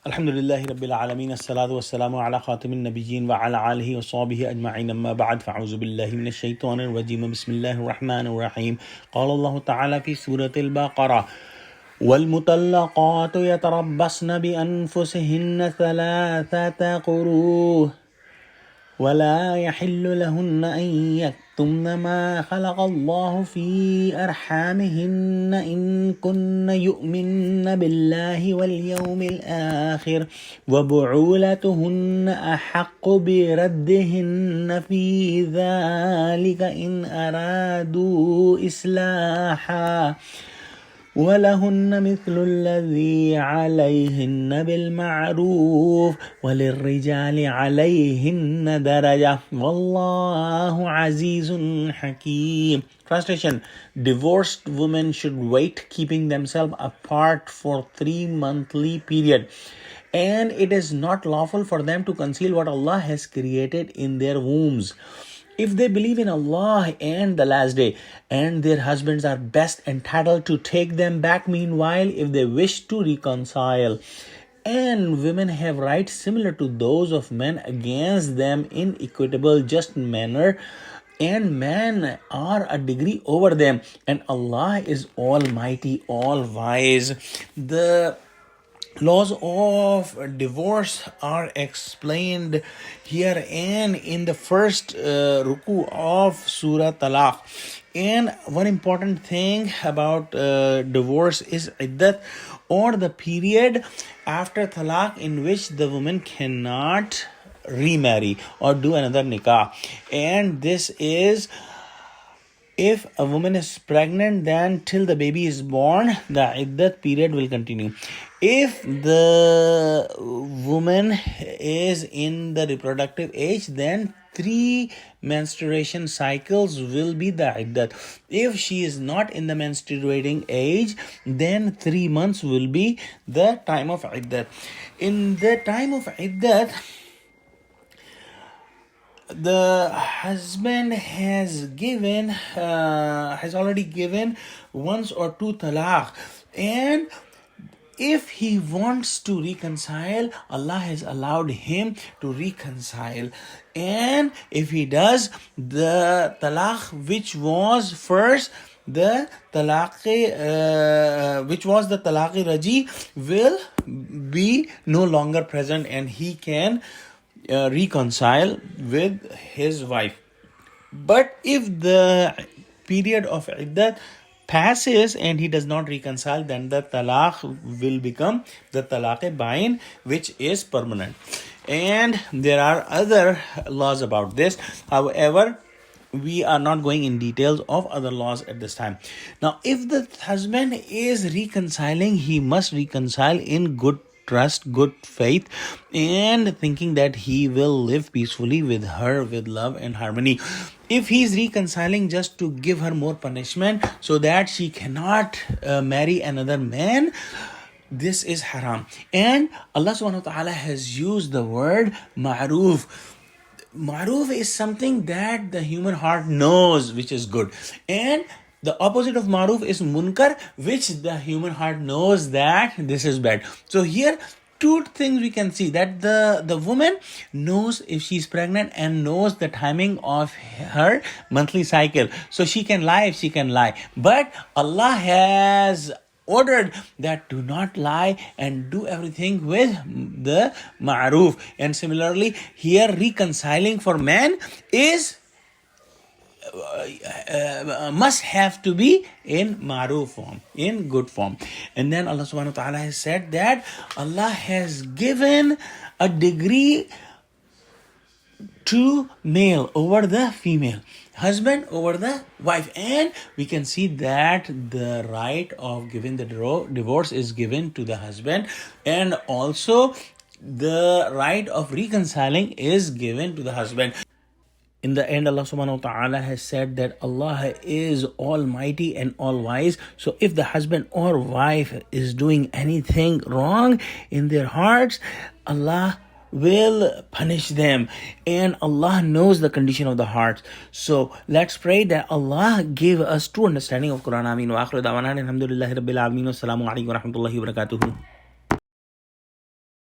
Alhamdulillahi Rabbil Alameen, as-salatu was-salamu ala khatimin nabiyyin wa ala alihi wa sahbihi ajma'in, amma ba'd, fa'auzu billahi minash shaitanir rajim, bismillahir rahmanir rahim. Qala Allah ta'ala fi suratil Baqarah, وَالْمُطَلَّقَاتُ يَتَرَبَّصْنَ بِأَنفُسِهِنَّ ثَلَاثَةَ قُرُوءٍ ولا يحل لهن أن يكتمن ما خلق الله في أرحامهن إن كن يؤمن بالله واليوم الآخر وبعولتهن أحق بردهن في ذلك إن أرادوا إصلاحا ولهن مثل الذي عليهن بالمعروف وللرجال عليهن درجة والله عزيز حكيم. Translation: Divorced women should wait, keeping themselves apart for 3 monthly period. And it is not lawful for them to conceal what Allah has created in their wombs. If they believe in Allah and the last day, and their husbands are best entitled to take them back meanwhile if they wish to reconcile. And women have rights similar to those of men against them in equitable, just manner, and men are a degree over them, and Allah is almighty, all wise. The laws of divorce are explained here and in the first ruku of Surah Talaq. And one important thing about divorce is iddat, or the period after talaq in which the woman cannot remarry or do another nikah. And this is, if a woman is pregnant, then till the baby is born, the iddat period will continue. If the woman is in the reproductive age, then 3 menstruation cycles will be the iddat. If she is not in the menstruating age, then 3 months will be the time of iddat. In the time of iddat, the husband has already given once or 2 talaq, and if he wants to reconcile, Allah has allowed him to reconcile. And if he does, the talaq which was first the which was the talaq raji will be no longer present, and he can reconcile with his wife. But if the period of iddat passes and he does not reconcile, then the talaq will become the talaq-e-bain, which is permanent. And there are other laws about this. However, we are not going in details of other laws at this time. Now, if the husband is reconciling, he must reconcile in good trust, good faith, and thinking that he will live peacefully with her with love and harmony. If he is reconciling just to give her more punishment so that she cannot marry another man, this is haram. And Allah subhanahu wa ta'ala has used the word ma'roof. Ma'roof is something that the human heart knows which is good, and the opposite of ma'roof is munkar, which the human heart knows that this is bad. So here 2 things we can see, that the woman knows if she's pregnant and knows the timing of her monthly cycle, so she can lie if she can lie. But Allah has ordered that do not lie and do everything with the ma'roof. And similarly here, reconciling for man is must have to be in ma'roof form, in good form. And then Allah subhanahu wa ta'ala has said that Allah has given a degree to male over the female, husband over the wife. And we can see that the right of giving the divorce is given to the husband, and also the right of reconciling is given to the husband. In the end, Allah subhanahu wa ta'ala has said that Allah is almighty and all wise. So if the husband or wife is doing anything wrong in their hearts, Allah will punish them, and Allah knows the condition of the hearts. So let's pray that Allah give us true understanding of Quran. Ameen. Wa akhiru da'wana alhamdulillahi rabbil alamin. Assalamu alaikum wa rahmatullahi wa barakatuhu.